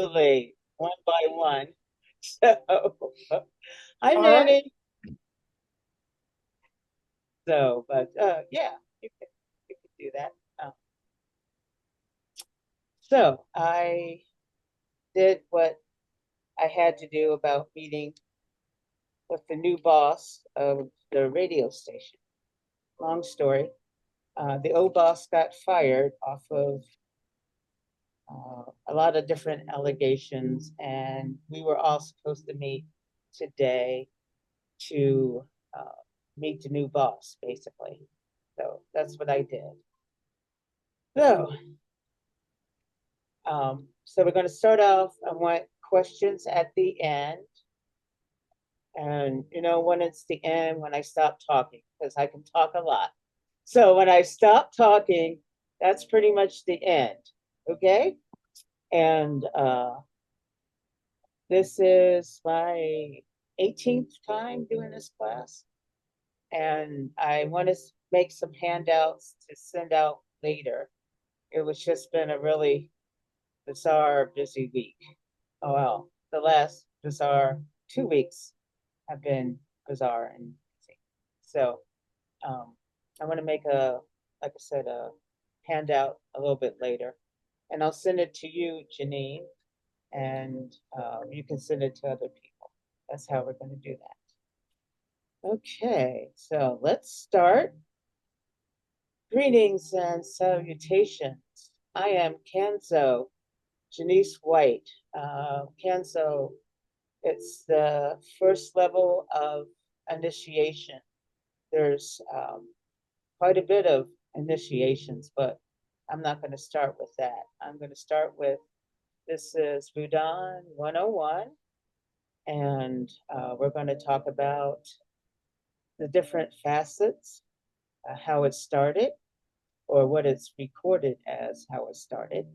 Absolutely, one by one. So I All right. managed. So, but yeah, you can do that. Um, so I did what I had to do about meeting with the new boss of the radio station. Long story. The old boss got fired off of a lot of different allegations, and we were all supposed to meet today to uh, meet the new boss, basically. So that's what I did. So, so we're going to start off. I want questions at the end, and when it's the end, when I stop talking, because I can talk a lot. So when I stop talking, that's pretty much the end. Okay, and this is my 18th time doing this class, and I want to make some handouts to send out later. It was just been a really bizarre, busy week. Oh, well, the last bizarre 2 weeks have been bizarre and busy. So um, I want to make like I said, a handout a little bit later, and I'll send it to you, Janine, and you can send it to other people. That's how we're going to do that. Okay, so let's start. Greetings and salutations. I am Kenzo, Janice White. Kenzo, it's the first level of initiation. There's quite a bit of initiations, but I'm not going to start with that. I'm going to start with this is Vodou 101, and we're going to talk about the different facets, how it started, or what it's recorded as how it started,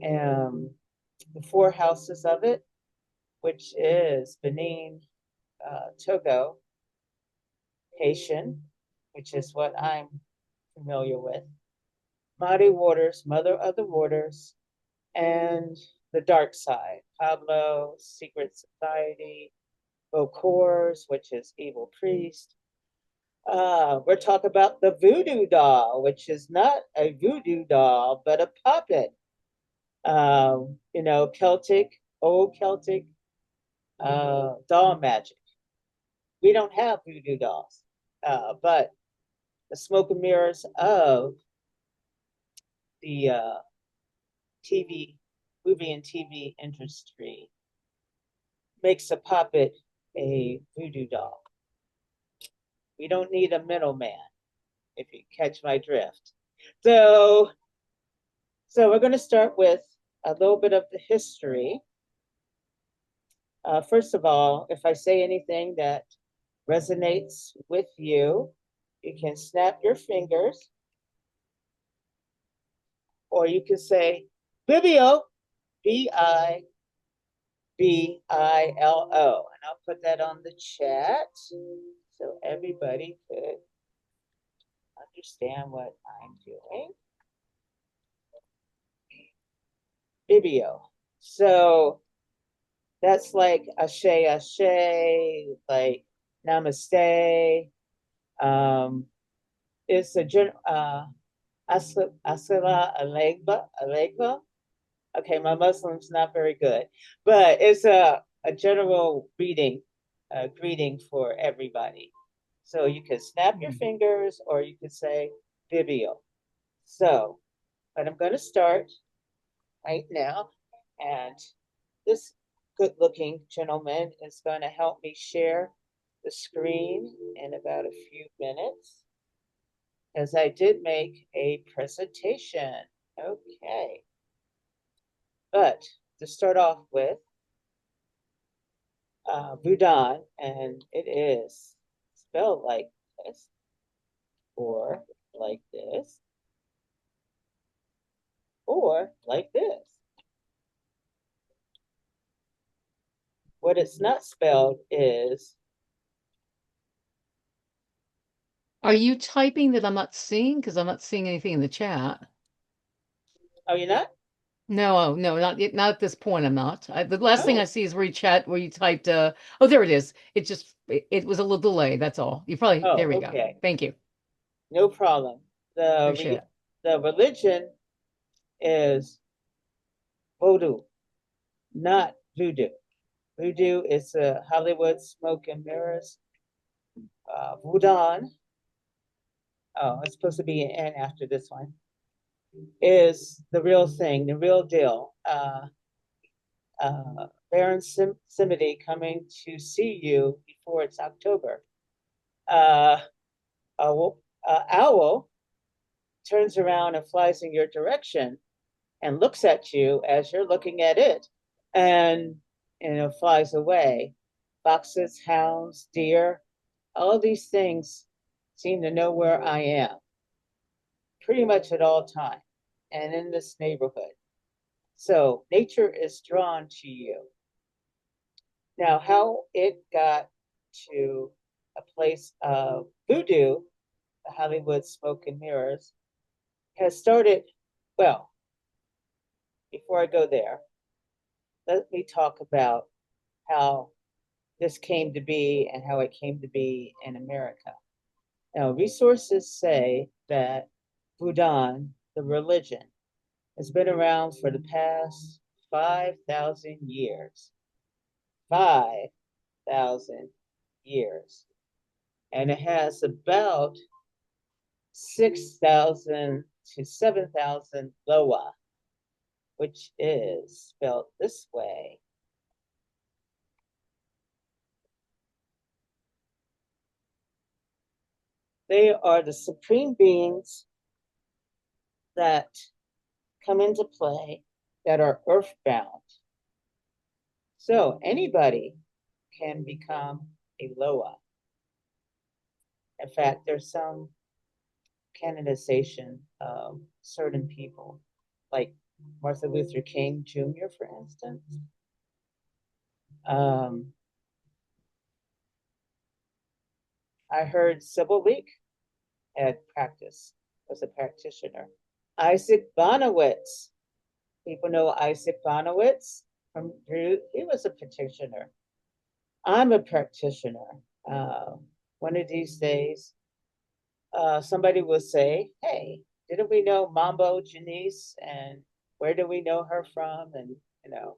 and the four houses of it, which is Benin, Togo, Haitian, which is what I'm familiar with, Muddy Waters, Mother of the Waters, and the dark side, Pablo, Secret Society, Bokors, which is Evil Priest. We're talking about the voodoo doll, which is not a voodoo doll, but a puppet. Celtic, old Celtic doll magic. We don't have voodoo dolls, but the smoke and mirrors of the TV, movie and TV industry makes a puppet a voodoo doll. We don't need a middleman, if you catch my drift. So, so we're going to start with a little bit of the history. First of all, if I say anything that resonates with you, you can snap your fingers, or you can say Bibio, Bibilo, and I'll put that on the chat so everybody could understand what I'm doing. Bibio. So that's like ashe, ashe, like namaste. Um, it's a asala alegba. Okay, my Muslim's not very good, but it's a general greeting for everybody. So you can snap your fingers or you could say Bibio. So, but I'm going to start right now. And this good looking gentleman is going to help me share the screen in about a few minutes as I did make a presentation. Okay. But to start off with, Budan, and it is spelled like this, or like this, or like this. What it's not spelled is, Are you typing that I'm not seeing? Because I'm not seeing anything in the chat. oh, you're not? No, oh, no, not yet, not at this point. I'm not. The last thing I Oh, see is where you chat, where you typed, oh, there it is. It was a little delay. That's all. You probably, oh, there we go. okay. Thank you. No problem. The Appreciate re it. the religion is Vodou, not voodoo. Voodoo is Hollywood smoke and mirrors. Voodoo, oh, it's supposed to be an N after this one, is the real thing, the real deal. Baron Simity coming to see you before it's October. Uh, owl turns around and flies in your direction and looks at you as you're looking at it, and flies away. Foxes, hounds, deer, all these things seem to know where I am pretty much at all times and in this neighborhood. So nature is drawn to you. Now, how it got to a place of voodoo, the Hollywood smoke and mirrors, has started, well, before I go there, let me talk about how this came to be and how it came to be in America. Now, resources say that Buddhism, the religion, has been around for the past 5,000 years. 5,000 years. And it has about 6,000 to 7,000 loa, which is spelled this way. They are the supreme beings that come into play that are earthbound. So anybody can become a Loa. In fact, there's some canonization of certain people, like Martin Luther King Jr., for instance. Um, I heard Sybil Leek had practice, was a practitioner. Isaac Bonowitz, people know Isaac Bonowitz from he was a practitioner. I'm a practitioner. One of these days, somebody will say, "Hey, didn't we know Mambo Janice? And where do we know her from?" And you know,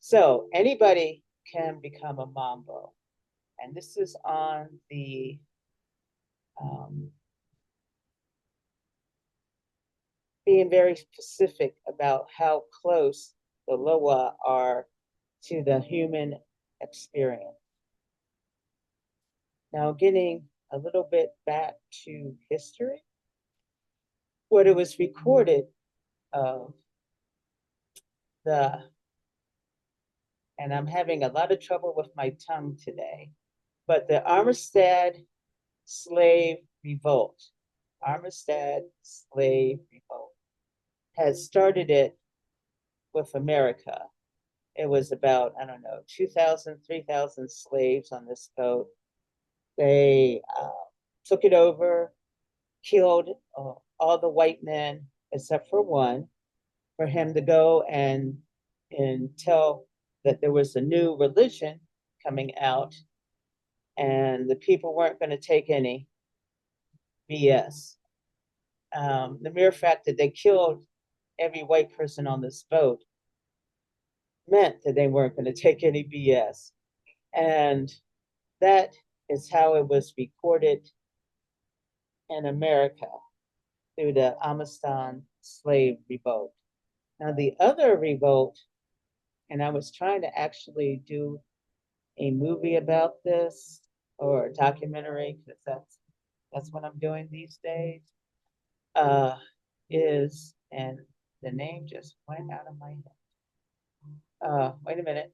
so anybody can become a Mambo, and this is on the um, being very specific about how close the Loa are to the human experience. Now, getting a little bit back to history, what it was recorded of the, and I'm having a lot of trouble with my tongue today, but the Armistead Slave Revolt, Armistead Slave Revolt, had started it with America. It was about, I don't know, 2,000, 3,000 slaves on this boat. They took it over, killed all the white men except for one, for him to go and tell that there was a new religion coming out and the people weren't going to take any BS. The mere fact that they killed every white person on this boat meant that they weren't going to take any BS. And that is how it was recorded in America through the Amistan slave revolt. Now, the other revolt, and I was trying to actually do a movie about this or a documentary because that's what I'm doing these days. Uh, is and the name just went out of my head. Wait a minute.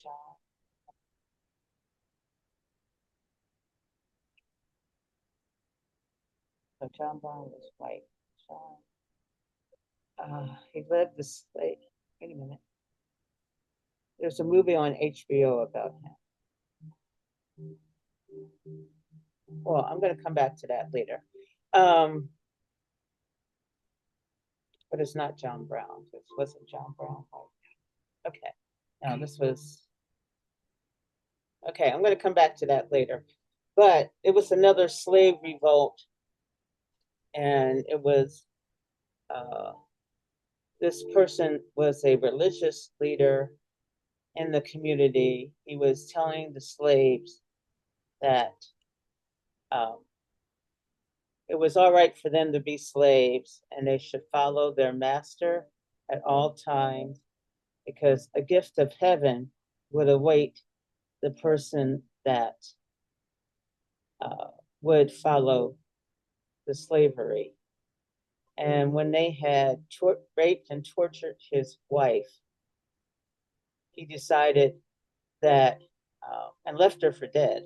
John, so John Brown was white. John, he led the slave. Wait a minute. There's a movie on HBO about him. Well, I'm going to come back to that later. Um, but it's not John Brown. This wasn't John Brown. Okay. No, this was okay. I'm going to come back to that later. But it was another slave revolt, and it was uh, this person was a religious leader in the community. He was telling the slaves that um, it was all right for them to be slaves and they should follow their master at all times because a gift of heaven would await the person that uh, would follow the slavery. And when they had raped and tortured his wife, he decided that, and left her for dead,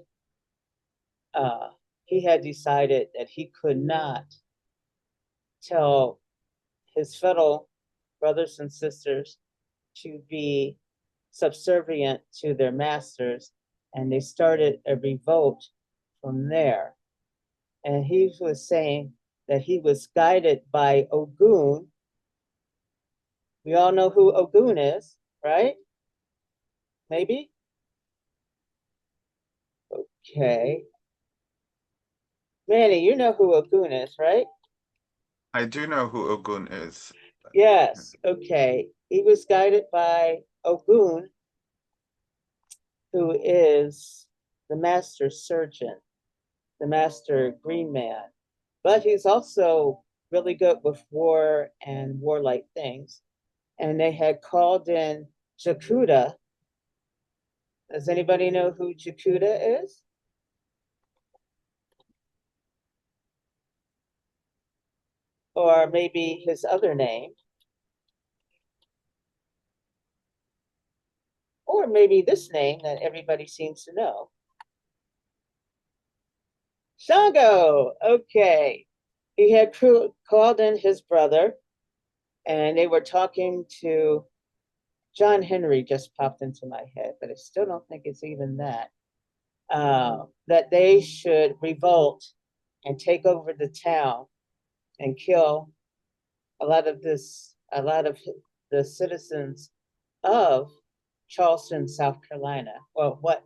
uh, he had decided that he could not tell his fellow brothers and sisters to be subservient to their masters, and they started a revolt from there. And he was saying that he was guided by Ogun. We all know who Ogun is, right? Maybe? Okay. Manny, you know who Ogun is, right? I do know who Ogun is. Yes, okay. He was guided by Ogun, who is the master surgeon, the master green man. But he's also really good with war and warlike things. And they had called in Jakuda. Does anybody know who Jakuda is? Or maybe his other name? Or maybe this name that everybody seems to know. Shango. Okay. He had called in his brother, and they were talking to John Henry, just popped into my head, but I still don't think it's even that. That they should revolt and take over the town and kill a lot of the citizens of Charleston, South Carolina, or what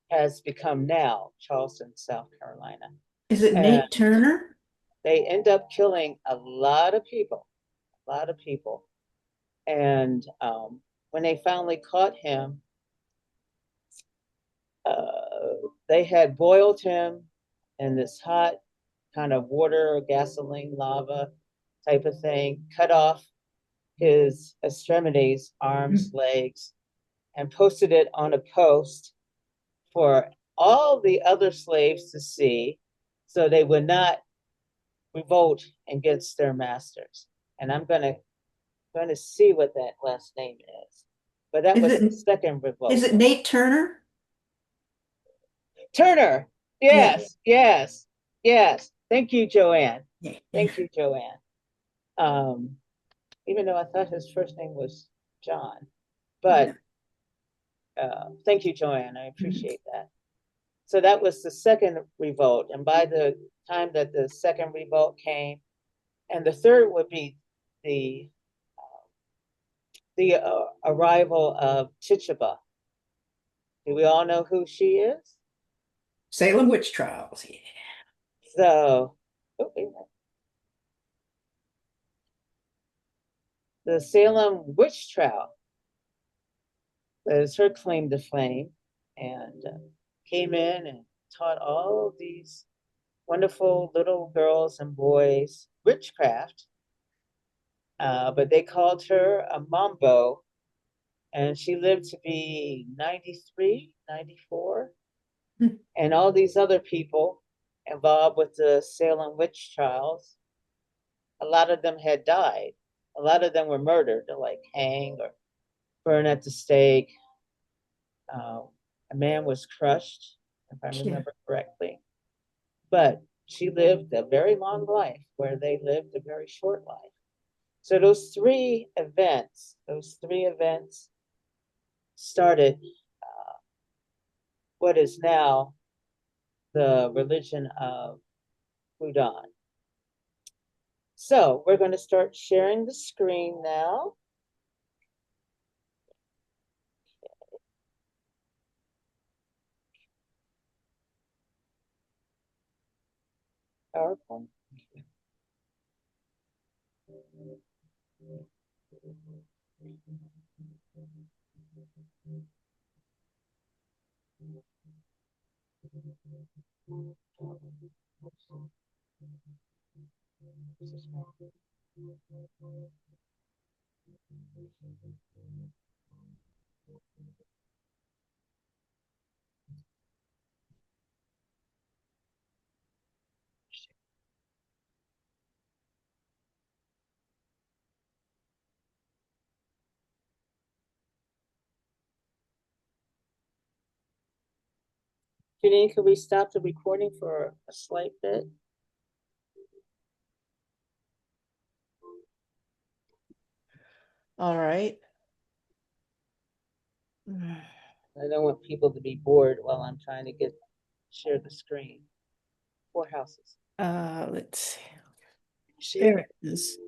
has become now Charleston, South Carolina. Is it And Nate Turner? they end up killing a lot of people, a lot of people. And when they finally caught him, they had boiled him in this hot kind of water or gasoline lava type of thing, cut off his extremities, arms, legs, and posted it on a post for all the other slaves to see so they would not revolt against their masters. And I'm going to see what that last name is. But that Is was the it second is revolt. it Nate Turner? Turner. Yeah. Yes, yes, yes. Thank you, Joanne. Yeah. Thank you, Joanne. Um, even though I thought his first name was John, but thank you, Joanne. I appreciate that. So that was the second revolt. And by the time that the second revolt came, and the third would be the arrival of Tituba. Do we all know who she is? Salem witch trials. Yeah. So, the Salem witch trial is her claim to fame, and came in and taught all these wonderful little girls and boys witchcraft. But they called her a mambo, and she lived to be 93, 94. And all these other people involved with the Salem witch trials, a lot of them had died. A lot of them were murdered, or like hanged or burned at the stake. Uh, a man was crushed, if I Yeah. remember correctly. But she lived a very long life where they lived a very short life. So those three events started what is now the religion of Vodou. So we're going to start sharing the screen now. PowerPoint. Janine, could we stop the recording for a slight bit? All right. I don't want people to be bored while I'm trying to share the screen. 4 houses. Let's see. See There it? it is.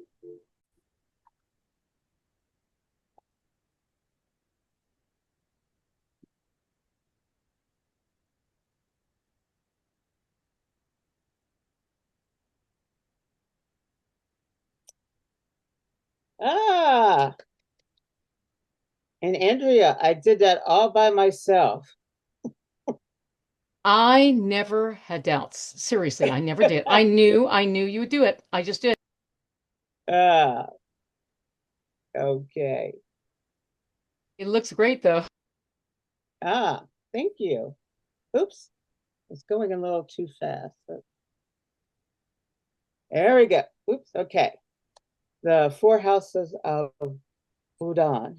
Ah, and Andrea, I did that all by myself. I never had doubts. Seriously, I never did. I knew you would do it. I just did. Ah, okay. It looks great though. Ah, thank you. Oops, it's going a little too fast. There we go. Oops, okay. The 4 houses of Vodou,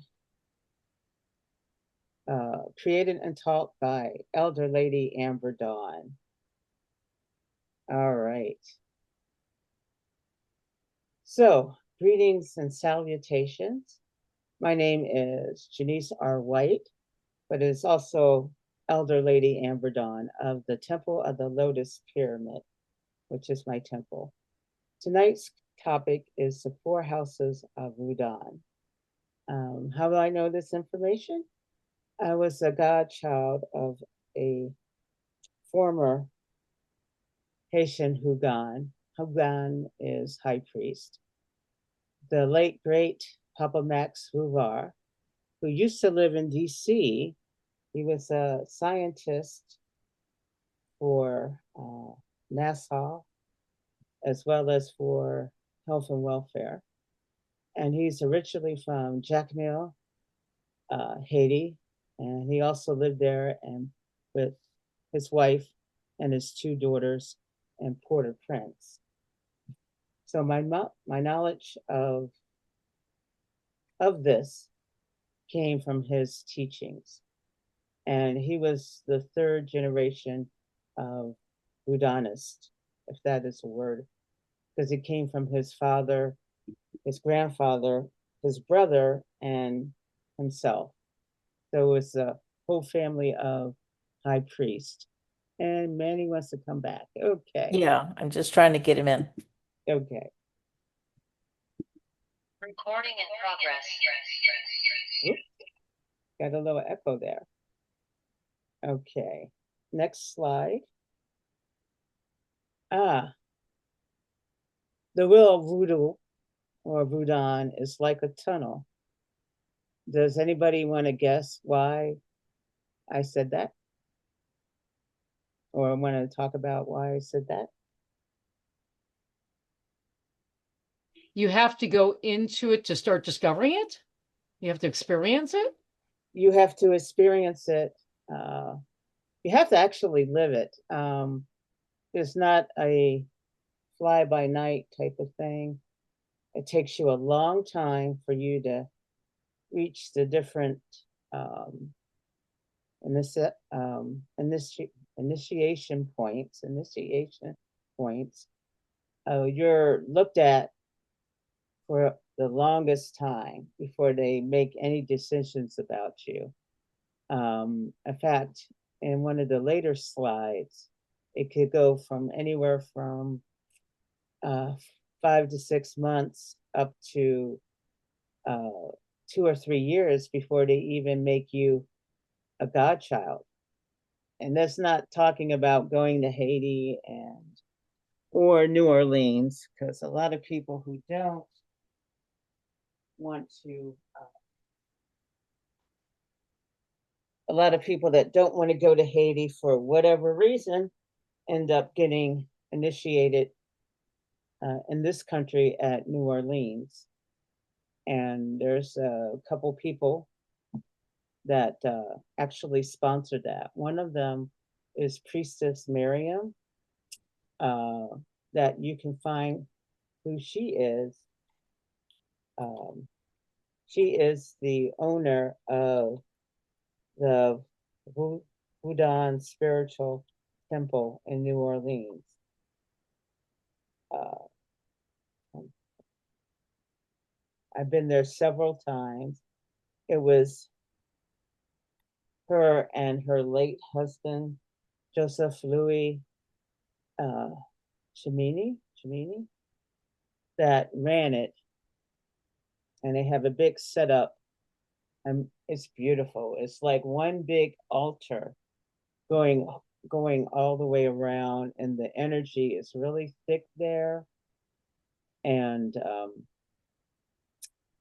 created and taught by Elder Lady Amber Dawn. All right. So, greetings and salutations. My name is Janice R. White, but it's also Elder Lady Amber Dawn of the Temple of the Lotus Pyramid, which is my temple. Tonight's topic is the 4 houses of Vodou. How do I know this information? I was a godchild of a former Haitian Hugon. Hugon is high priest. The late great Papa Max Bouvard, who used to live in DC. He was a scientist for NASA as well as for health and welfare. And he's originally from Jacmel, Haiti, and he also lived there and with his wife and his 2 daughters in Port-au-Prince. So my knowledge of this came from his teachings, and he was the 3rd generation of Voudonist, if that is a word, because it came from his father, his grandfather, his brother, and himself. So it was a whole family of high priest. And Manny wants to come back. Okay. Yeah, I'm just trying to get him in. Okay. Recording in progress. Oops. Got a little echo there. Okay. Next slide. The wheel of voodoo or Vodou is like a tunnel. Does anybody want to guess why I said that? Or want to talk about why I said that? You have to go into it to start discovering it. You have to experience it. You have to experience it. You have to actually live it. It's not a fly by night type of thing. It takes you a long time for you to reach the different initiation points. You're looked at for the longest time before they make any decisions about you. In fact, in one of the later slides, It could go from anywhere from 5 to 6 months up to 2 or 3 years before they even make you a godchild. And that's not talking about going to Haiti or New Orleans, because a lot of people who don't want to, a lot of people that don't want to go to Haiti for whatever reason end up getting initiated in this country at New Orleans. And there's a couple people that actually sponsored that. One of them is Priestess Miriam, that you can find who she is. She is the owner of the Vodou Spiritual Temple in New Orleans. I've been there several times. It was her and her late husband, Joseph Louis Chimini, that ran it. And they have a big setup, and it's beautiful. It's like one big altar going all the way around, and the energy is really thick there. And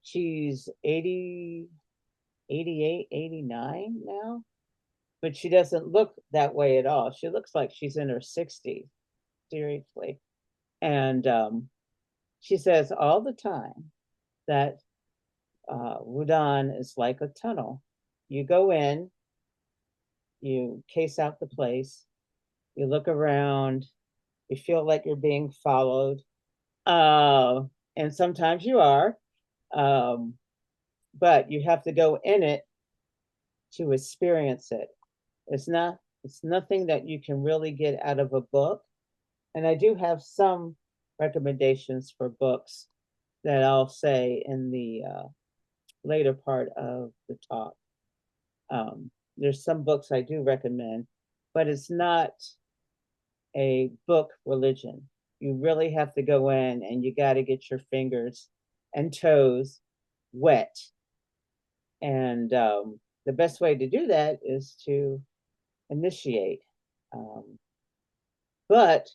she's 80, 88, 89 now, but she doesn't look that way at all. She looks like she's in her 60s, seriously. And she says all the time that Vodou is like a tunnel. You go in, you case out the place, you look around, you feel like you're being followed. And sometimes you are, but you have to go in it to experience it. It's nothing that you can really get out of a book. And I do have some recommendations for books that I'll say in the later part of the talk. There's some books I do recommend, but it's not a book religion. You really have to go in and you got to get your fingers and toes wet. And the best way to do that is to initiate. But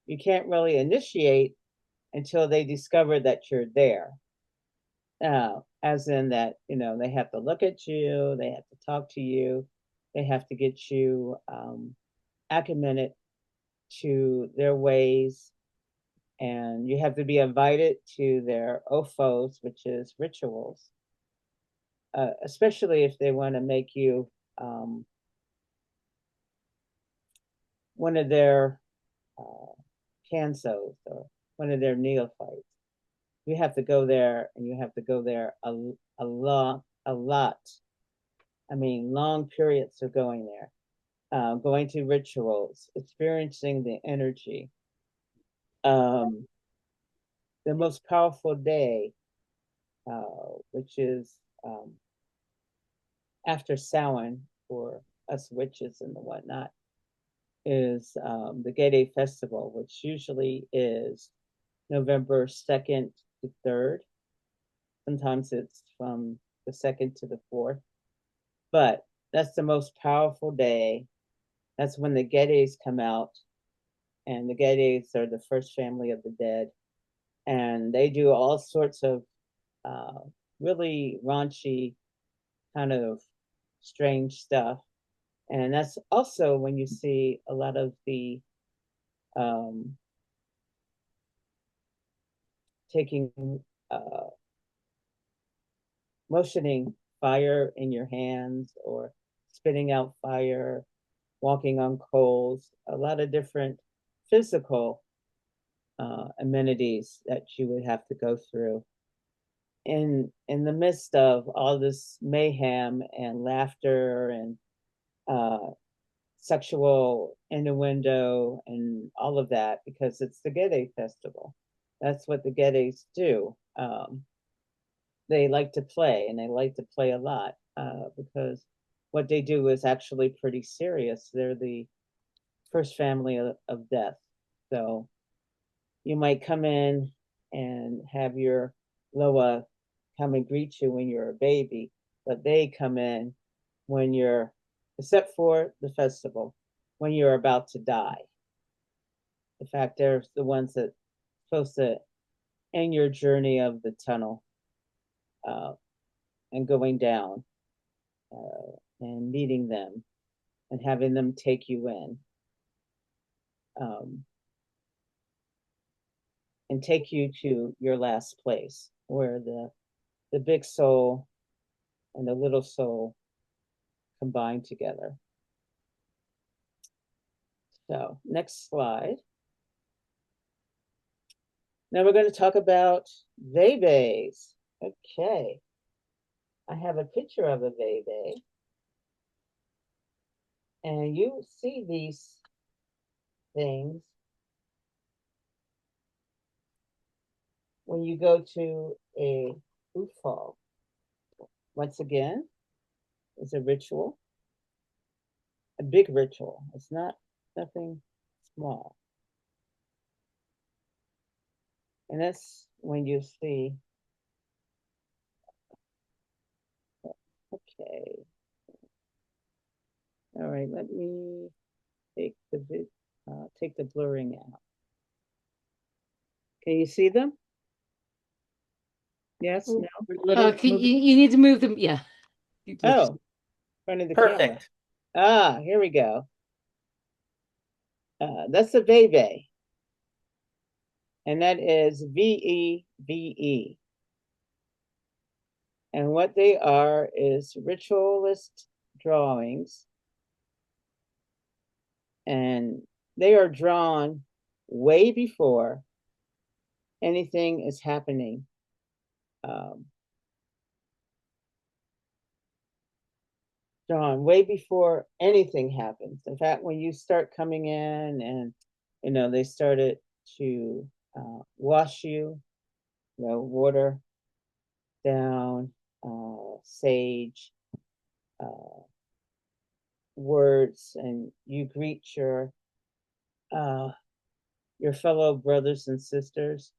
you can't really initiate until they discover that you're there. As in that, they have to look at you, they have to talk to you, they have to get you acclimated to their ways, and you have to be invited to their ophos, which is rituals, especially if they want to make you one of their cansos or one of their neophytes. You have to go there, and you have to go there a lot. I mean, long periods of going there, going to rituals, experiencing the energy. The most powerful day, which is after Samhain for us witches and the whatnot, is the Gede Festival, which usually is November 2nd to 3rd. Sometimes it's from the 2nd to the 4th. But that's the most powerful day. That's when the Gedes come out. And the Gedes are the first family of the dead. And they do all sorts of really raunchy, kind of strange stuff. And that's also when you see a lot of the taking, motioning fire in your hands or spitting out fire, walking on coals, a lot of different physical amenities that you would have to go through. In the midst of all this mayhem and laughter and sexual innuendo and all of that, because it's the Gede Festival. That's what the Gedes do. They like to play, and they like to play a lot because what they do is actually pretty serious. They're the first family of death. So you might come in and have your Loa come and greet you when you're a baby, but they come in when you're, except for the festival, when you're about to die. In fact, they're the ones that supposed to end your journey of the tunnel and going down and meeting them and having them take you in. And take you to your last place where the big soul and the little soul combine together. So next slide. Now we're going to talk about Veves. Okay. I have a picture of a Veve. And you see these things when you go to a Ufal. Once again, it's a ritual, a big ritual. It's not nothing small. And that's when you see, okay. All right, let me take the blurring out. Can you see them? Yes, no? You need to move them. Yeah. Oh, in front of the camera. Perfect. Ah, here we go. That's a Veve. And that is Veve. And what they are is ritualist drawings. And they are drawn way before anything is happening. Drawn way before anything happens. In fact, when you start coming in and, you know, they started to wash you, you know, water down, sage, words, and you greet your fellow brothers and sisters.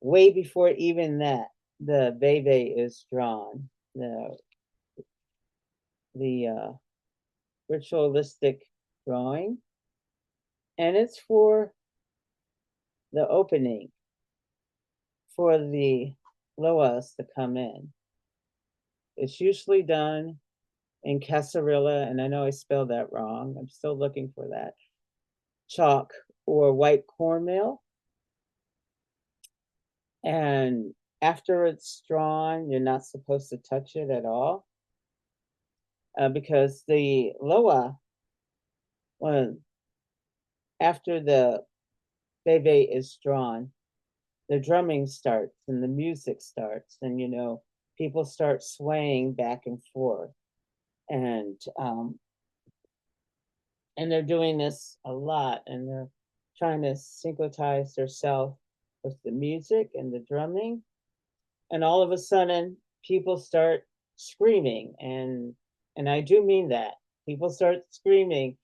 Way before even that, the Veve is drawn. The ritualistic drawing, and it's for the opening for the Loas to come in. It's usually done in Casarilla, and I know I spelled that wrong. I'm still looking for that. Chalk or white cornmeal. And after it's drawn, you're not supposed to touch it at all. Because the Loa, after the Veve is drawn, the drumming starts and the music starts, and you know, people start swaying back and forth, and they're doing this a lot, and they're trying to syncretize themselves with the music and the drumming, and all of a sudden people start screaming, and I do mean that. People start screaming,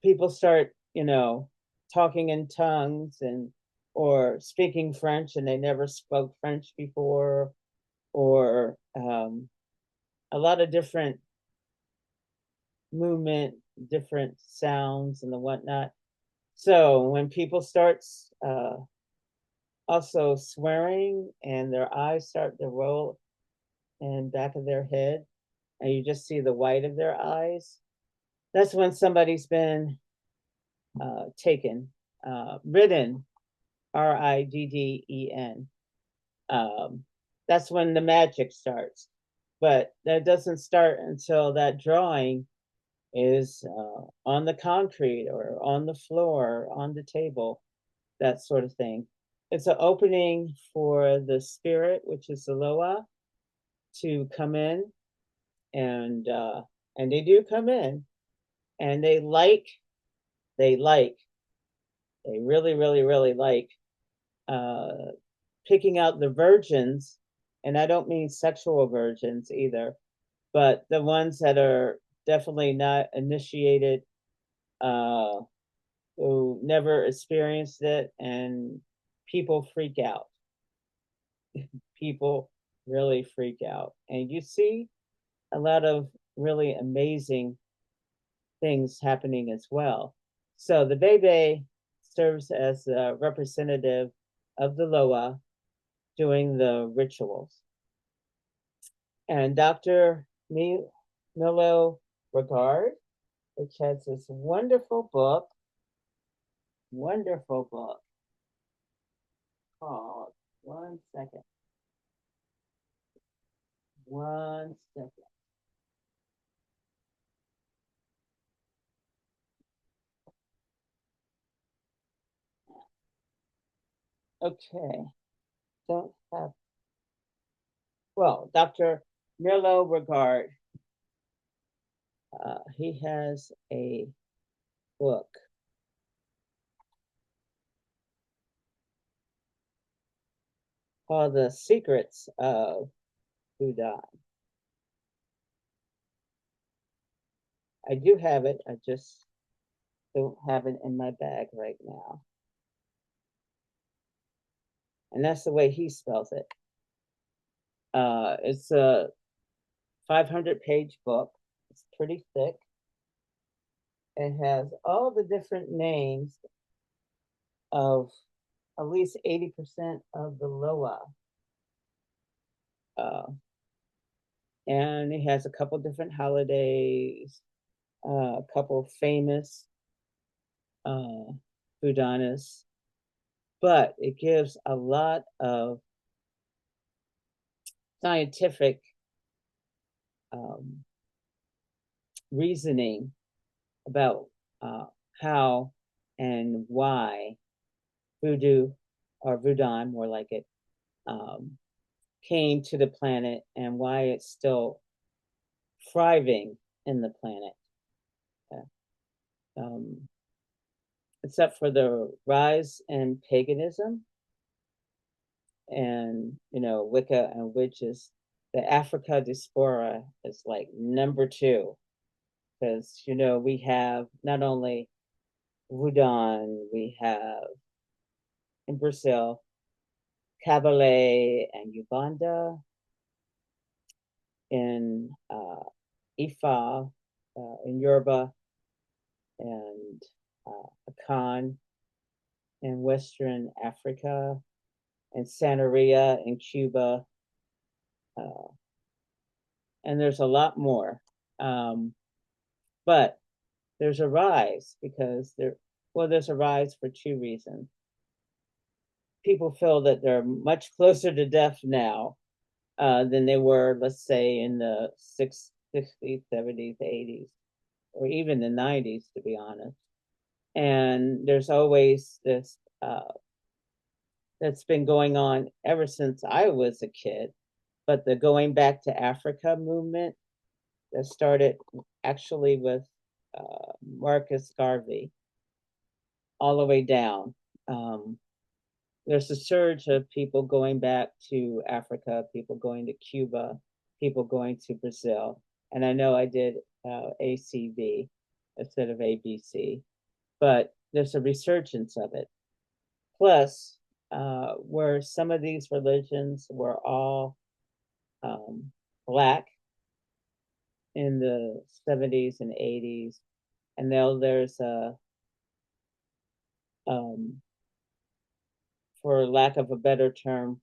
people start, you know, talking in tongues and or speaking French, and they never spoke French before, or a lot of different movement, different sounds and the whatnot. So when people start also swearing and their eyes start to roll in back of their head, and you just see the white of their eyes, that's when somebody's been taken, ridden, RIDDEN. That's when the magic starts. But that doesn't start until that drawing is on the concrete or on the floor, on the table, that sort of thing. It's an opening for the spirit, which is the Loa, to come in, and they do come in, and they really, really, really like picking out the virgins, and I don't mean sexual virgins either, but the ones that are definitely not initiated who never experienced it, and people freak out. People really freak out. And you see a lot of really amazing things happening as well. So the Bebe serves as a representative of the Loa doing the rituals. And Dr. Milo Regard, which has this wonderful book called, one second. Okay, don't have, well, Dr. Milo Regard, he has a book called The Secrets of Vodou. I do have it, I just don't have it in my bag right now. And that's the way he spells it. It's a 500-page book. It's pretty thick. It has all the different names of at least 80% of the Loa. And it has a couple different holidays, a couple famous Voudanists, but it gives a lot of scientific reasoning about how and why voodoo, or Voudon, more like it, came to the planet and why it's still thriving in the planet. Except for the rise in paganism and, Wicca and witches, the Africa diaspora is like #2. Because, we have not only Voudon, we have in Brazil, Kabbalah and Uganda, in Ifa, in Yoruba, and Akan in Western Africa, and Santeria in Cuba, and there's a lot more. But there's a rise because there's a rise for two reasons. People feel that they're much closer to death now than they were, let's say, in the 60s, 70s, 80s, or even the 90s, to be honest. And there's always this that's been going on ever since I was a kid, but the going back to Africa movement that started actually with Marcus Garvey all the way down. There's a surge of people going back to Africa, people going to Cuba, people going to Brazil. And I know I did ACB instead of ABC, but there's a resurgence of it. Plus, where some of these religions were all Black in the 70s and 80s, and now there's a, for lack of a better term,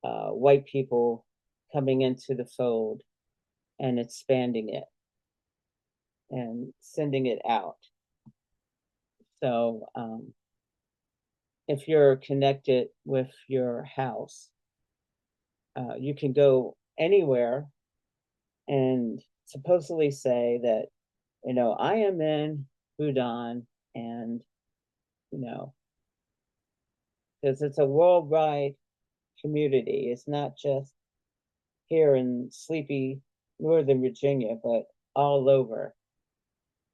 white people coming into the fold and expanding it and sending it out. So if you're connected with your house, you can go anywhere and supposedly say that, I am in Bhutan, and, because it's a worldwide community. It's not just here in sleepy Northern Virginia, but all over.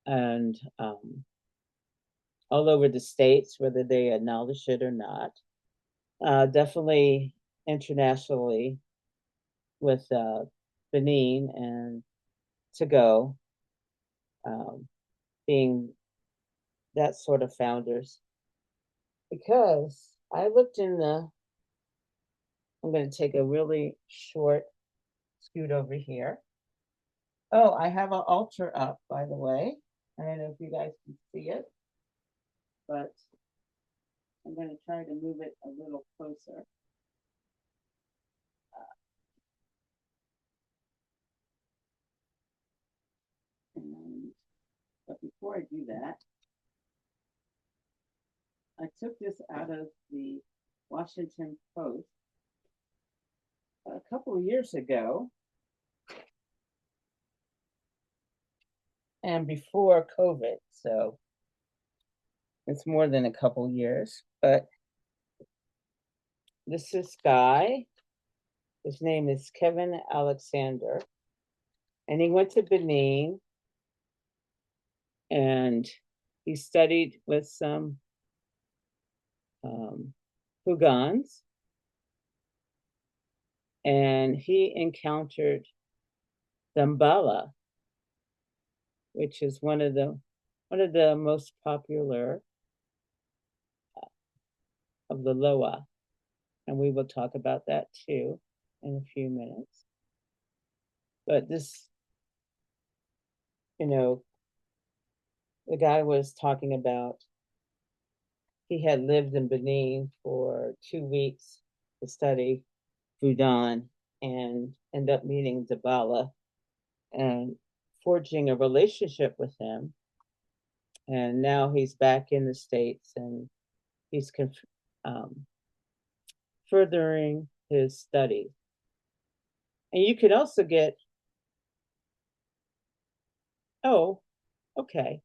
And all over the states, whether they acknowledge it or not. Definitely internationally with Benin and Togo being that sort of founders. Because I looked in the, I'm going to take a really short scoot over here. Oh, I have an altar up, by the way. I don't know if you guys can see it, but I'm going to try to move it a little closer. But before I do that, I took this out of the Washington Post a couple of years ago. And before COVID, so it's more than a couple years, but this guy, his name is Kevin Alexander, and he went to Benin and he studied with some Hugans, and he encountered Dambala, which is one of the most popular of the Loa, and we will talk about that too in a few minutes. But this, the guy was talking about he had lived in Benin for 2 weeks to study Vodou and end up meeting Dabala and forging a relationship with him. And now he's back in the States and he's furthering his studies. And you could also get, oh, okay.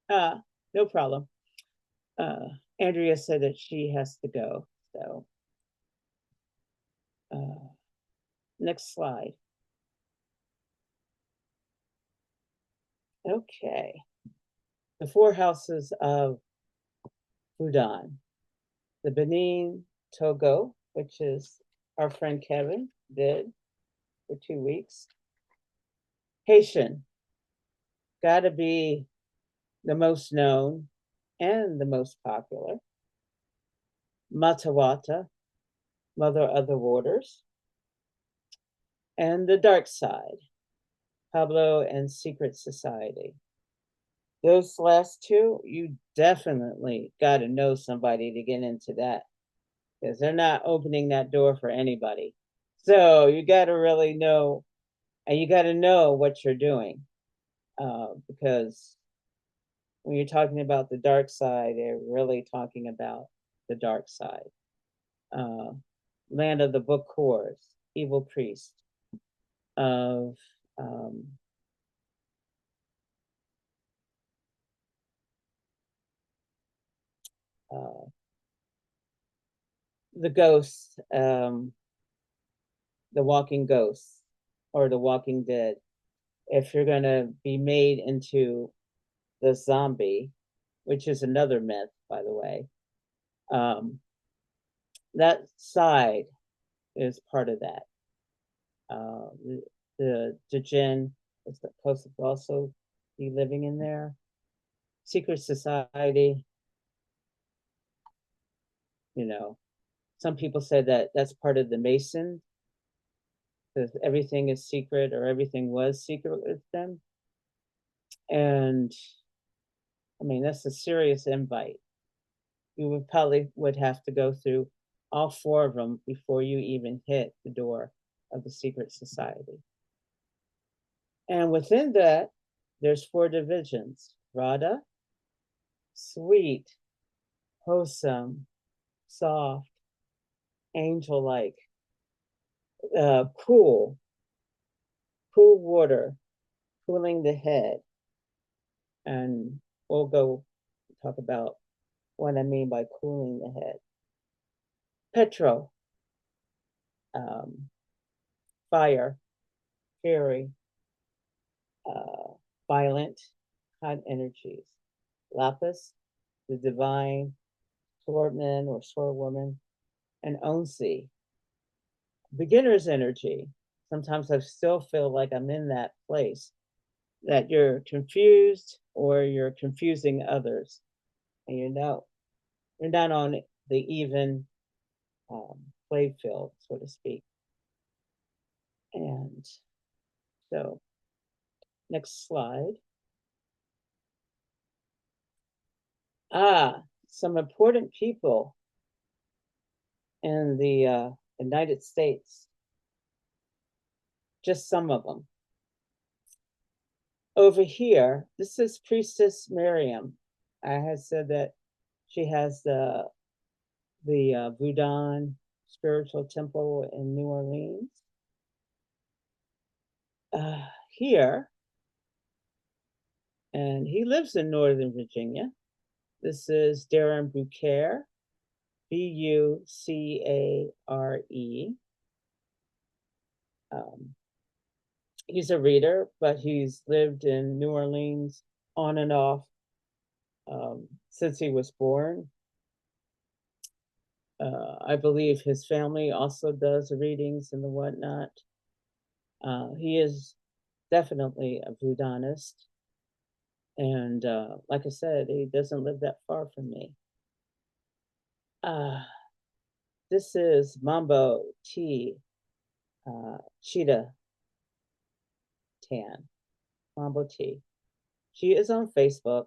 No problem. Andrea said that she has to go, so. Next slide. Okay. The 4 houses of Vodou. The Benin Togo, which is our friend Kevin did for 2 weeks. Haitian, gotta be the most known and the most popular. Matawata, Mother of the Waters. And the dark side, Pablo and Secret Society. Those last 2, you definitely got to know somebody to get into that, because they're not opening that door for anybody. So you got to really know, and you got to know what you're doing, because when you're talking about the dark side, they're really talking about the dark side. Land of the Book Whores, Evil Priest of the ghosts, the walking ghosts or the walking dead. If you're going to be made into the zombie, which is another myth, by the way, that side is part of that. The jinn is supposed to also be living in there. Secret society, some people say that that's part of the Mason, because everything is secret or everything was secret with them. And I mean, that's a serious invite. You would probably have to go through all 4 of them before you even hit the door of the secret society. And within that, there's 4 divisions: Radha, sweet, wholesome, soft, angel-like, cool water, cooling the head. And we'll go talk about what I mean by cooling the head. Petro, fire, fairy, violent, hot energies. Lapis, the divine, swordman or swordwoman, and Onsi, beginner's energy. Sometimes I still feel like I'm in that place, that you're confused or you're confusing others, and you're not on the even play field, so to speak. And so, next slide. Some important people in the United States. Just some of them. Over here, this is Priestess Miriam. I had said that she has the Vodou spiritual temple in New Orleans. Here, and he lives in Northern Virginia. This is Darren Bucare, Bucare. He's a reader, but he's lived in New Orleans on and off since he was born. I believe his family also does readings and the whatnot. He is definitely a Voudonist. And like I said, he doesn't live that far from me. This is Mambo T. Cheetah Tan. Mambo T. She is on Facebook,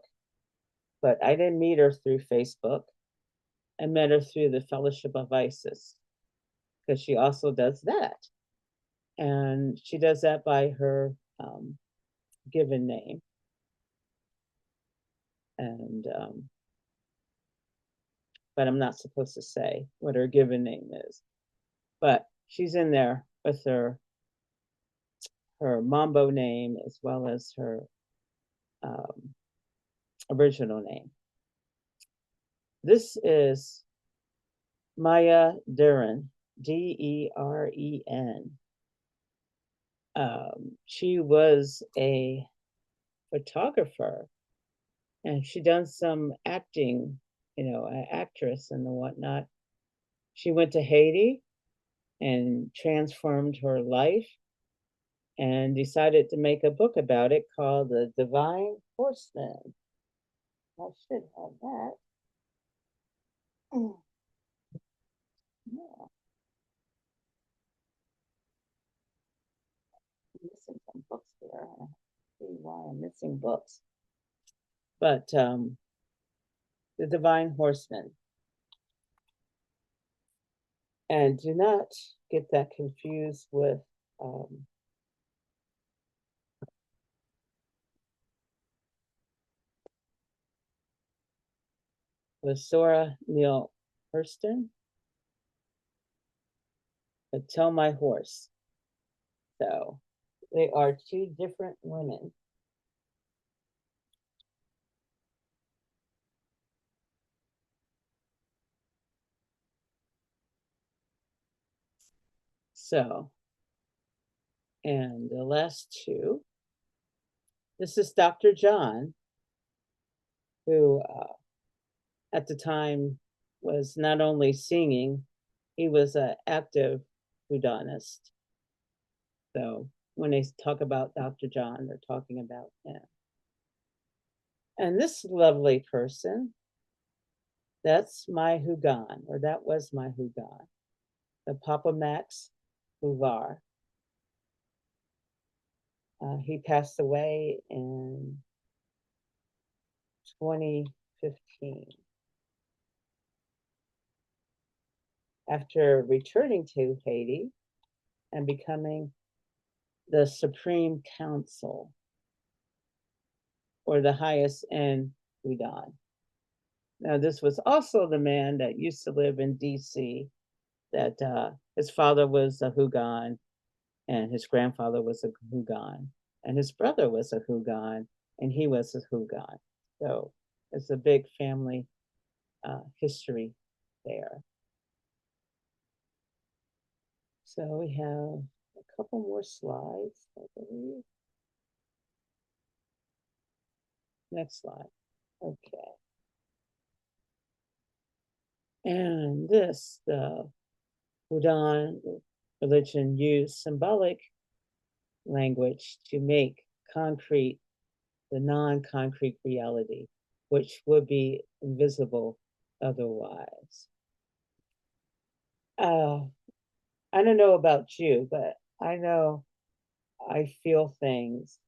but I didn't meet her through Facebook. I met her through the Fellowship of Isis, because she also does that. And she does that by her given name. And but I'm not supposed to say what her given name is. But she's in there with her Mambo name as well as her original name. This is Maya Deren, Deren. She was a photographer, and she done some acting, an actress and the whatnot. She went to Haiti and transformed her life and decided to make a book about it called The Divine Horseman. I should have that. Yeah. I'm missing some books here. I see why I'm missing books. But The Divine Horseman. And do not get that confused with Sora Neale Hurston. But Tell My Horse. So they are two different women. So, and the last two, this is Dr. John, who at the time was not only singing, he was an active Voudonist. So when they talk about Dr. John, they're talking about him. And this lovely person, that's my Hugon, or that was my Hugon, the Papa Max Bouvard. He passed away in 2015. After returning to Haiti and becoming the Supreme Council, or the highest in Vodou. Now, this was also the man that used to live in DC, that his father was a Hugon, and his grandfather was a Hugon, and his brother was a Hugon, and he was a Hugon. So it's a big family history there. So we have a couple more slides, I believe. Next slide. Okay. And this, the Vodou religion used symbolic language to make concrete the non-concrete reality, which would be invisible otherwise. I don't know about you, but I know I feel things.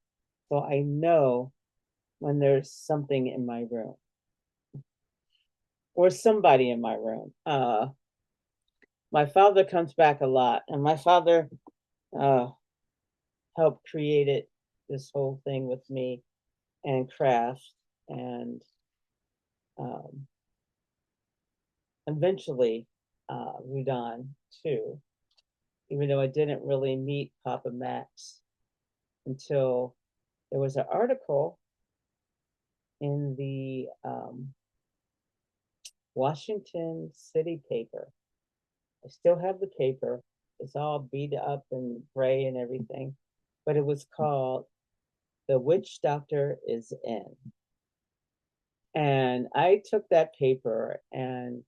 So I know when there's something in my room or somebody in my room. My father comes back a lot, and my father helped created this whole thing with me and craft and eventually Rudon too, even though I didn't really meet Papa Max until there was an article in the Washington City paper. I still have the paper. It's all beat up and gray and everything, but it was called "The Witch Doctor is In." And I took that paper and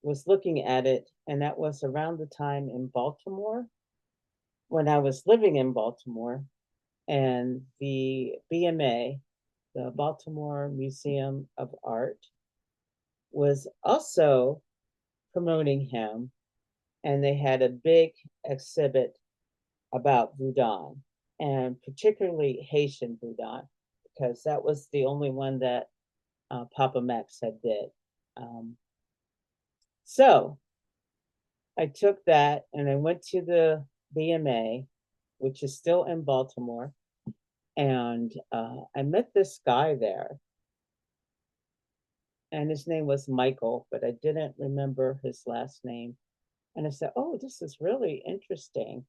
was looking at it, and that was around the time in Baltimore when I was living in Baltimore, and the BMA, the Baltimore Museum of Art, was also promoting him, and they had a big exhibit about Vodou, and particularly Haitian Vodou, because that was the only one that Papa Max had did. So I took that and I went to the BMA, which is still in Baltimore, and I met this guy there, and his name was Michael, but I didn't remember his last name. And I said, "Oh, this is really interesting.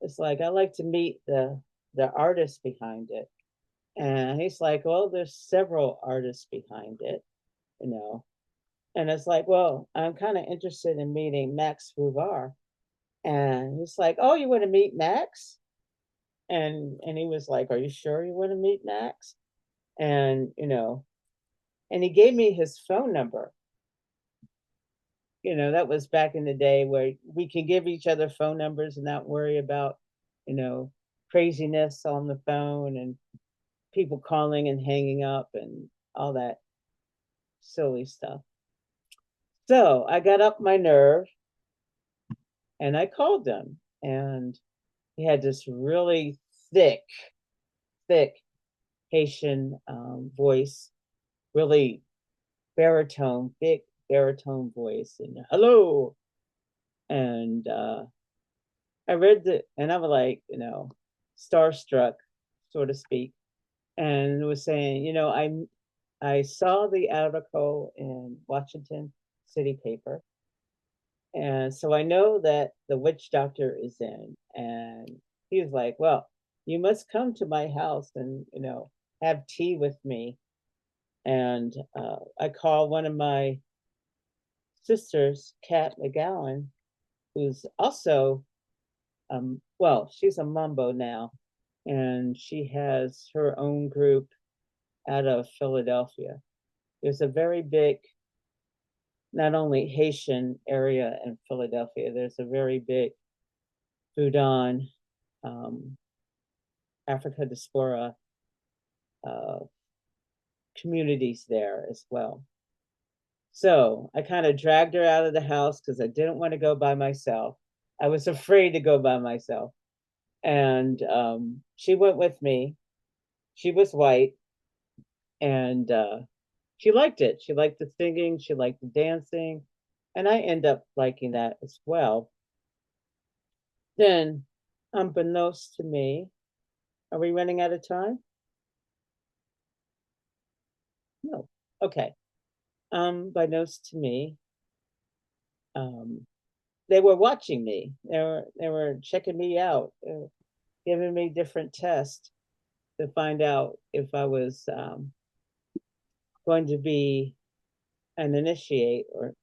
It's like I like to meet the artist behind it." And he's like, "Well, there's several artists behind it, you know." And it's like, "Well, I'm kind of interested in meeting Max Bouvard." And he's like, "Oh, you want to meet Max?" And he was like, "Are you sure you want to meet Max?" And and he gave me his phone number. That was back in the day where we can give each other phone numbers and not worry about, craziness on the phone and people calling and hanging up and all that silly stuff. So I got up my nerve and I called him, and he had this really thick Haitian voice, really baritone, big baritone voice, and hello. And I read and I was like, starstruck, so to speak, and it was saying, I saw the article in Washington City paper, and so I know that the witch doctor is in. And he was like, "Well, you must come to my house and have tea with me." And I called one of my sisters, Kat McGowan, who's also well, she's a mambo now, and she has her own group out of Philadelphia. There's a very big, not only Haitian area in Philadelphia, there's a very big Vodou, Africa diaspora communities there as well. So I kind of dragged her out of the house because I didn't want to go by myself. I was afraid to go by myself. And she went with me. She was white, and she liked it. She liked the singing, she liked the dancing, and I end up liking that as well. Then, unbeknownst to me, are we running out of time? No. Okay. Unbeknownst to me, they were watching me. They were checking me out, giving me different tests to find out if I was going to be an initiate or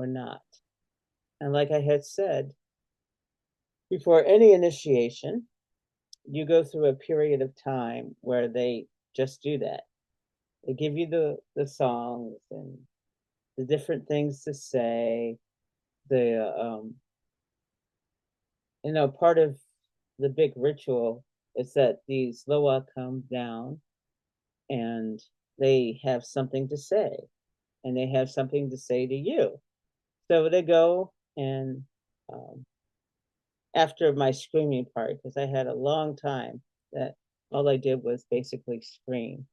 not. And like I had said, before any initiation, you go through a period of time where they just do that. They give you the songs and the different things to say. The part of the big ritual is that these Loa come down and they have something to say, and they have something to say to you. So they go and after my screaming part, because I had a long time that all I did was basically scream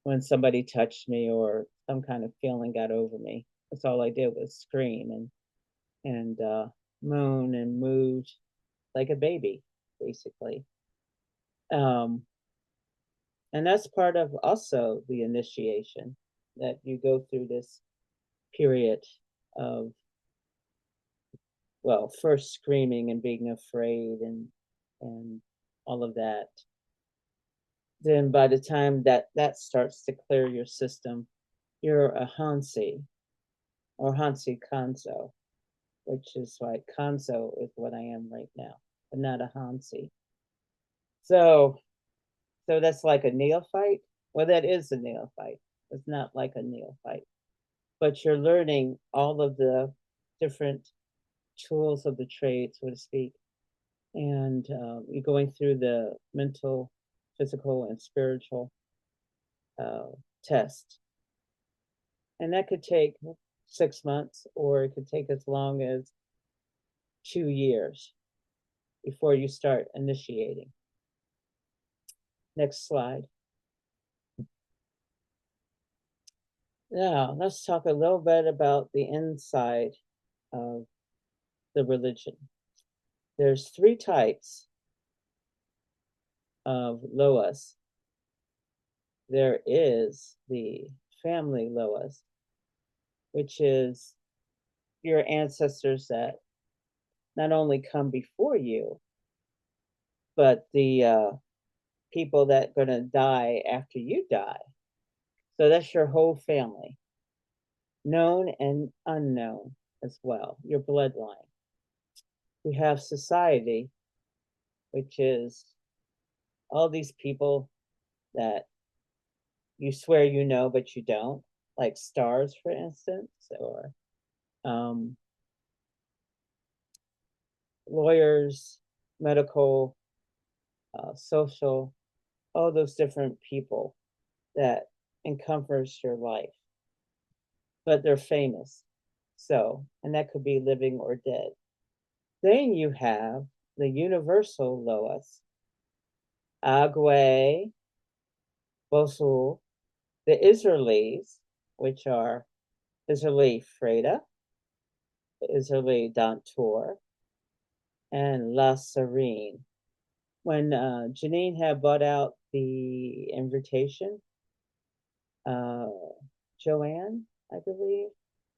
when somebody touched me or some kind of feeling got over me. That's all I did was scream and moan and moo like a baby, basically. And that's part of also the initiation, that you go through this period of, well, first screaming and being afraid and all of that. Then by the time that starts to clear your system, you're a Hansi or Hansi Kanzo, which is like Kanzo is what I am right now, but not a Hansi. So that's like a neophyte. Well, that is a neophyte. It's not like a neophyte, but you're learning all of the different tools of the trade, so to speak, and you're going through the mental, physical, and spiritual test, and that could take 6 months, or it could take as long as 2 years before you start initiating. Next slide. Now, let's talk a little bit about the inside of the religion. There's 3 types of Loas. There is the family Loas, which is your ancestors that not only come before you, but the people that are going to die after you die. So that's your whole family, known and unknown as well, your bloodline. We have society, which is all these people that you swear you know, but you don't, like stars, for instance, or lawyers, medical, social, all those different people that encompass your life, but they're famous. So, and that could be living or dead. Then you have the universal Loas, Agwe, Bosul, the Israelis, which are Israeli Freda, Israeli Dantor, and La Serene. When Janine had bought out the invitation, Joanne, I believe,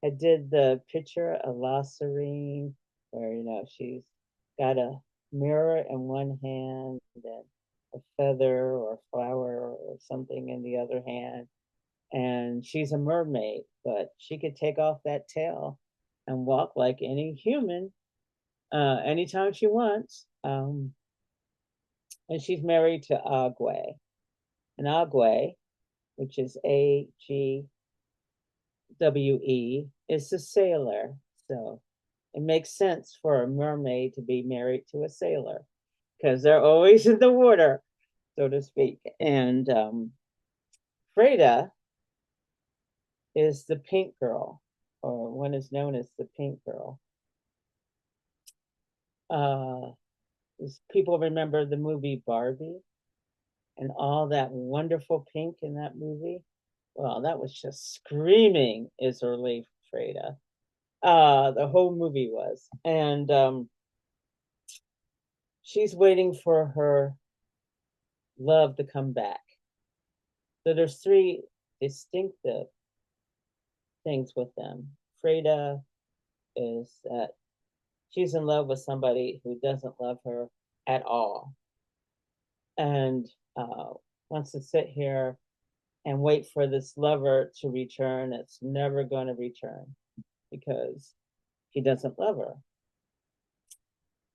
had did the picture of La Serene, where, you know, she's got a mirror in one hand and a feather or a flower or something in the other hand. And she's a mermaid, but she could take off that tail and walk like any human anytime she wants. And she's married to Agwe. And Agwe, which is Agwe, is a sailor. So it makes sense for a mermaid to be married to a sailor because they're always in the water, so to speak. And Freda is the pink girl, or one is known as the pink girl. People remember the movie Barbie and all that wonderful pink in that movie. Well, that was just screaming Israeli Freda. The whole movie was. And she's waiting for her love to come back. So there's 3 distinctive things with them. Freda is that she's in love with somebody who doesn't love her at all, and wants to sit here and wait for this lover to return. It's never going to return because he doesn't love her.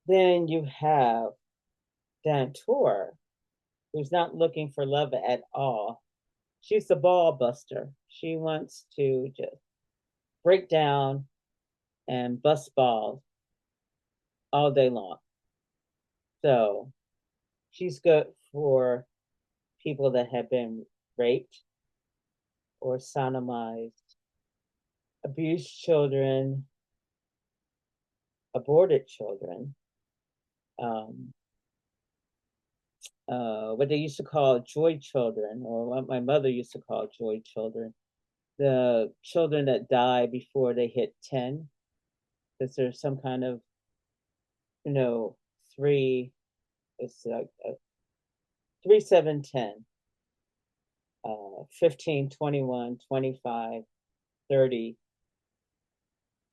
Then you have Dantour, who's not looking for love at all. She's the ball buster. She wants to just break down and bust balls all day long. So she's good for people that have been raped or sodomized, abused children, aborted children, what they used to call joy children, or what my mother used to call joy children, the children that die before they hit 10, because there's some kind of, three, it's like 3, 7, 10, 15, 21, 25, 30,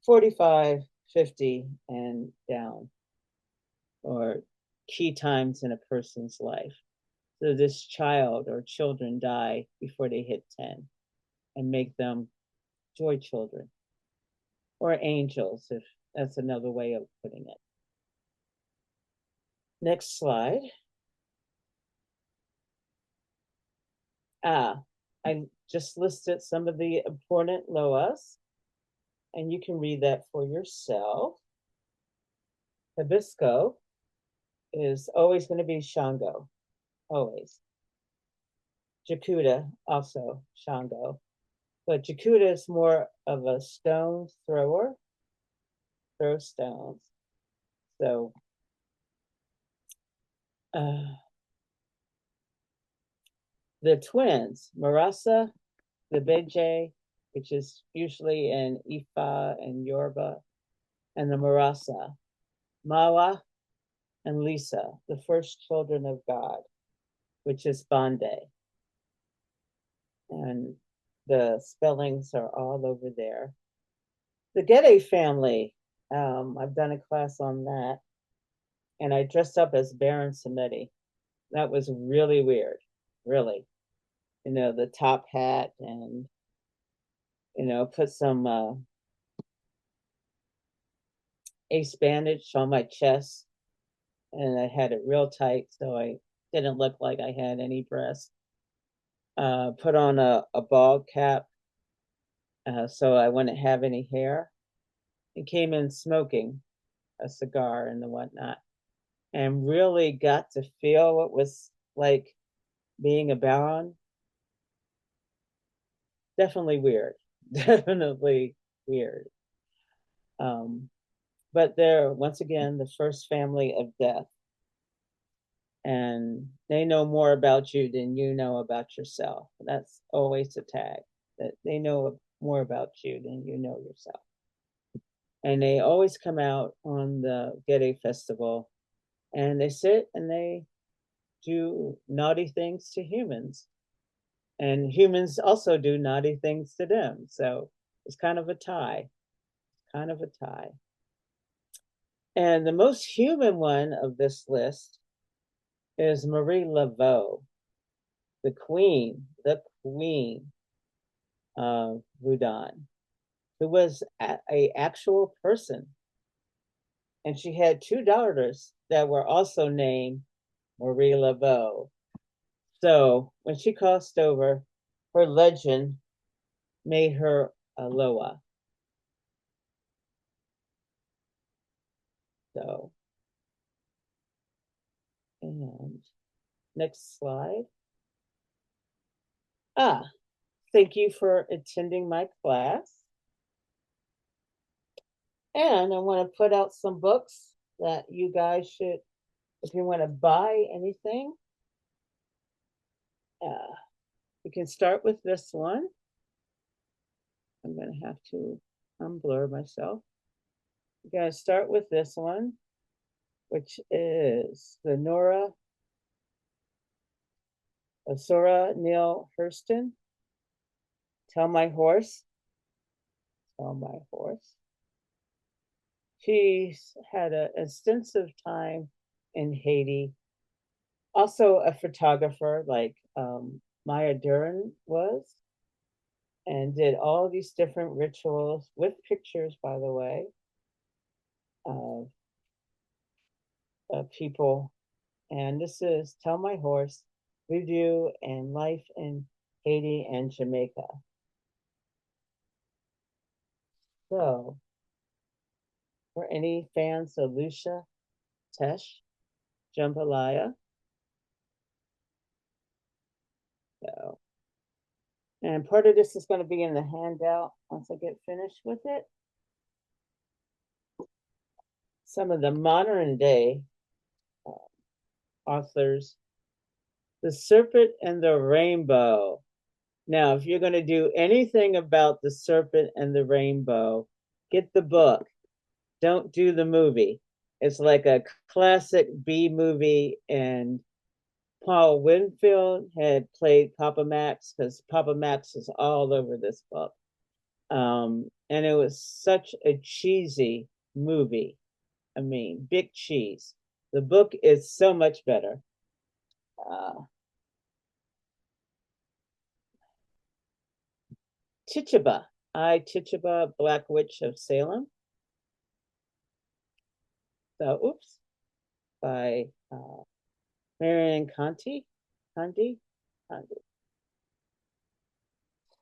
45, 50, and down, or key times in a person's life. So this child or children die before they hit 10 and make them joy children or angels, if that's another way of putting it. Next slide. I just listed some of the important loas, and you can read that for yourself. Hibisco is always going to be Shango, always. Jakuta, also Shango. But Jakuta is more of a stone thrower, throws stones. So the twins, Marasa, the Beje, which is usually in Ifa and Yoruba, and the Marasa, Mawa and Lisa, the first children of God, which is Bande. And the spellings are all over there. The Gede family, I've done a class on that, and I dressed up as Baron Samedi. That was really weird, really. The top hat and, put some ace bandage on my chest, and I had it real tight so I didn't look like I had any breast. Put on a bald cap so I wouldn't have any hair. And came in smoking a cigar and the whatnot, and really got to feel what was like being a baron. Definitely weird. Definitely weird. But they're, once again, the first family of death. And they know more about you than you know about yourself. That's always a tag, that they know more about you than you know yourself. And they always come out on the Gede festival, and they sit and they do naughty things to humans. And humans also do naughty things to them. So it's kind of a tie. Kind of a tie. And the most human one of this list is Marie Laveau, the queen of Vodou, who was a actual person. And she had 2 daughters that were also named Marie Laveau. So when she crossed over, her legend made her a Loa. So, and next slide. Thank you for attending my class. And I want to put out some books that you guys should, if you want to buy anything, you can start with this one. I'm going to have to unblur myself. You guys start with this one, which is the Nora Asura Neil Hurston. Tell My Horse. Tell My Horse. She's had an extensive time in Haiti. Also a photographer like Maya Duran was, and did all these different rituals with pictures, by the way, of people. And this is Tell My Horse, Voodoo and Life in Haiti and Jamaica. So, for any fans of Lucia Tesh Jambalaya, And part of this is going to be in the handout once I get finished with it. Some of the modern day authors. The Serpent and the Rainbow. Now, if you're going to do anything about the Serpent and the Rainbow, get the book. Don't do the movie. It's like a classic B movie, and Paul Winfield had played Papa Max because Papa Max is all over this book. And it was such a cheesy movie. I mean, big cheese. The book is so much better. Tituba, Tituba, Black Witch of Salem. So, oops, by Marion Conti.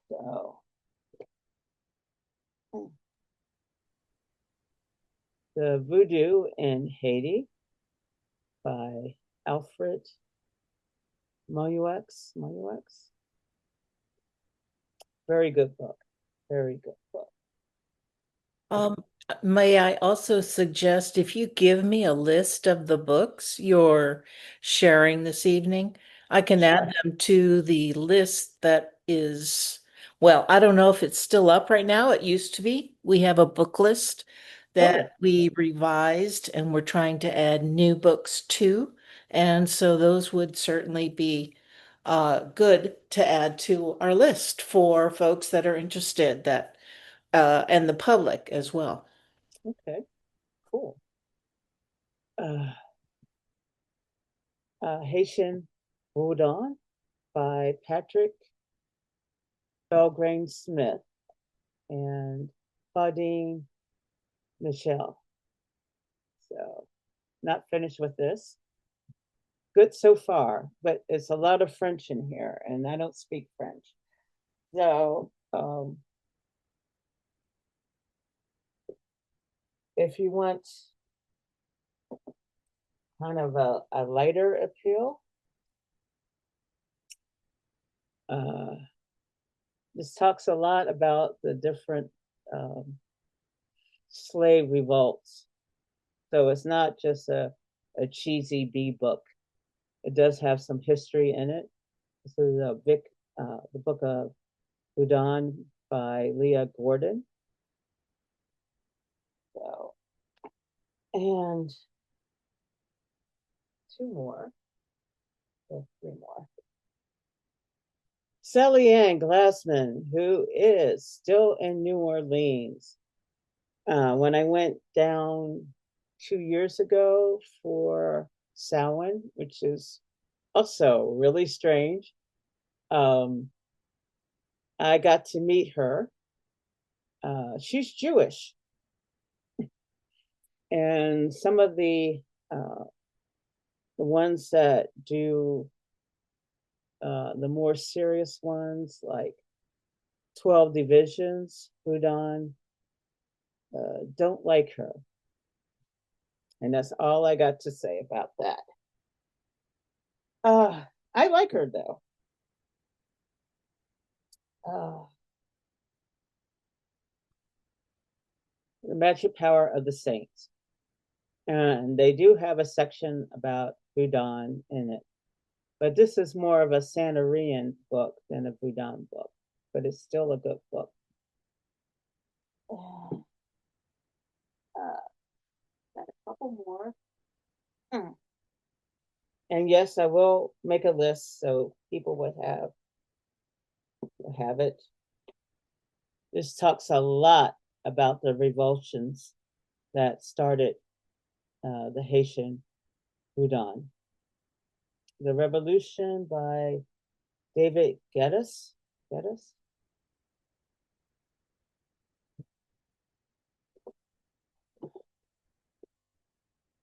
So, The Voodoo in Haiti by Alfred Moyux. Very good book. Very good book. May I also suggest if you give me a list of the books you're sharing this evening, I can add them to the list that is, well, I don't know if it's still up right now. It used to be. We have a book list that we revised and we're trying to add new books to. And so those would certainly be good to add to our list for folks that are interested that and the public as well. Okay, cool. Haitian Vodou by Patrick Belgrain Smith and Claudine Michelle. So, not finished with this. Good so far, but it's a lot of French in here, and I don't speak French. So, if you want kind of a lighter appeal, this talks a lot about the different slave revolts. So it's not just a cheesy B book. It does have some history in it. This is the book of Vodou by Leah Gordon. So, and three more. Sally Ann Glassman, who is still in New Orleans. When I went down 2 years ago for Samhain, which is also really strange, I got to meet her. She's Jewish. And some of the ones that do the more serious ones, like 12 Divisions, Vodou, don't like her. And that's all I got to say about that. I like her though. The Magic Power of the Saints. And they do have a section about Vodou in it. But this is more of a Santerian book than a Vodou book. But it's still a good book. A couple more. And yes, I will make a list so people would have it. This talks a lot about the revulsions that started the Haitian Vodou. The Revolution by David Geddes.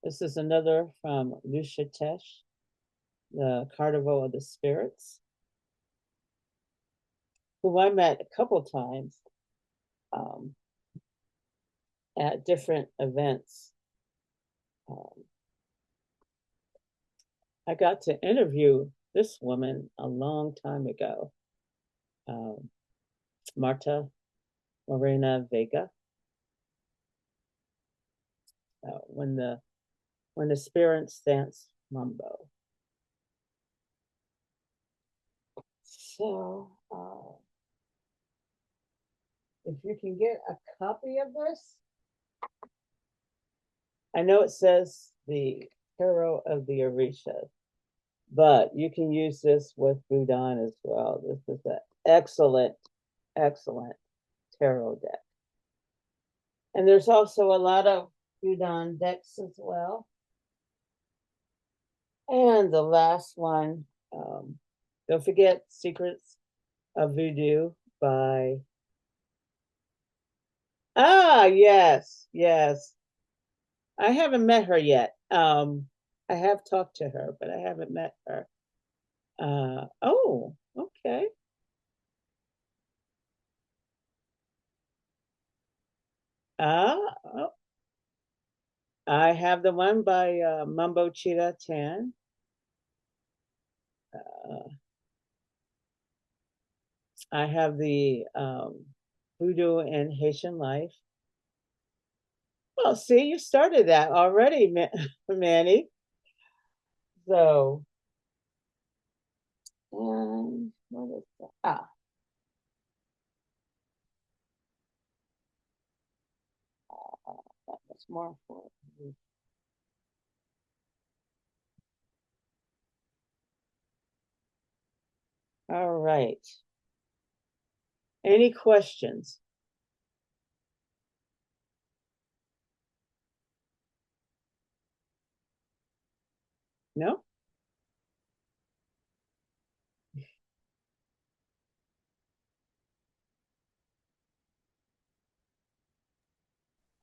This is another from Lucia Tesh, The Carnival of the Spirits, who I met a couple times at different events. I got to interview this woman a long time ago. um, Marta Morena Vega. When the spirits dance mambo. So, if you can get a copy of this, I know it says the Tarot of the Orisha, but you can use this with Boudon as well. This is an excellent, excellent tarot deck. And there's also a lot of Boudon decks as well. And the last one, don't forget Secrets of Voodoo by yes, yes. I haven't met her yet. I have talked to her, but I haven't met her. Oh, okay. Oh, I have the one by Mumbo Cheetah Tan. I have the Voodoo and Haitian Life. Well, see, you started that already, Manny. So, and what is that? That was more for. All right. Any questions? No?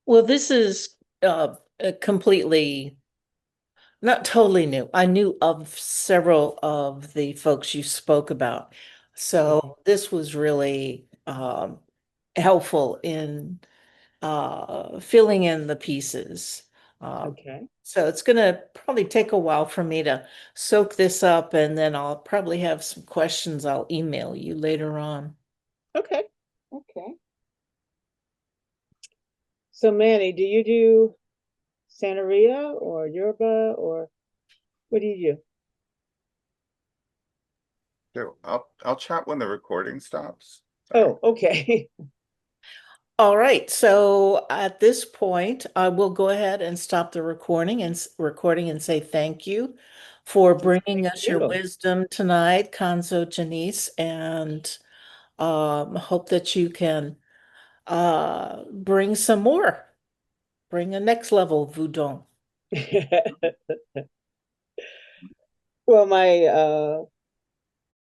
Well, this is a completely, not totally new. I knew of several of the folks you spoke about. So this was really helpful in filling in the pieces. Okay. So it's going to probably take a while for me to soak this up, and then I'll probably have some questions I'll email you later on. Okay. Okay. So Manny, do you do Santeria or Yoruba or what do you do? So I'll chat when the recording stops. Oh, okay. All right, so at this point, I will go ahead and stop the recording and say thank you for bringing us your you. wisdom tonight, Kanzo Janice, and hope that you can bring some more, bring a next level Voudon. Well, my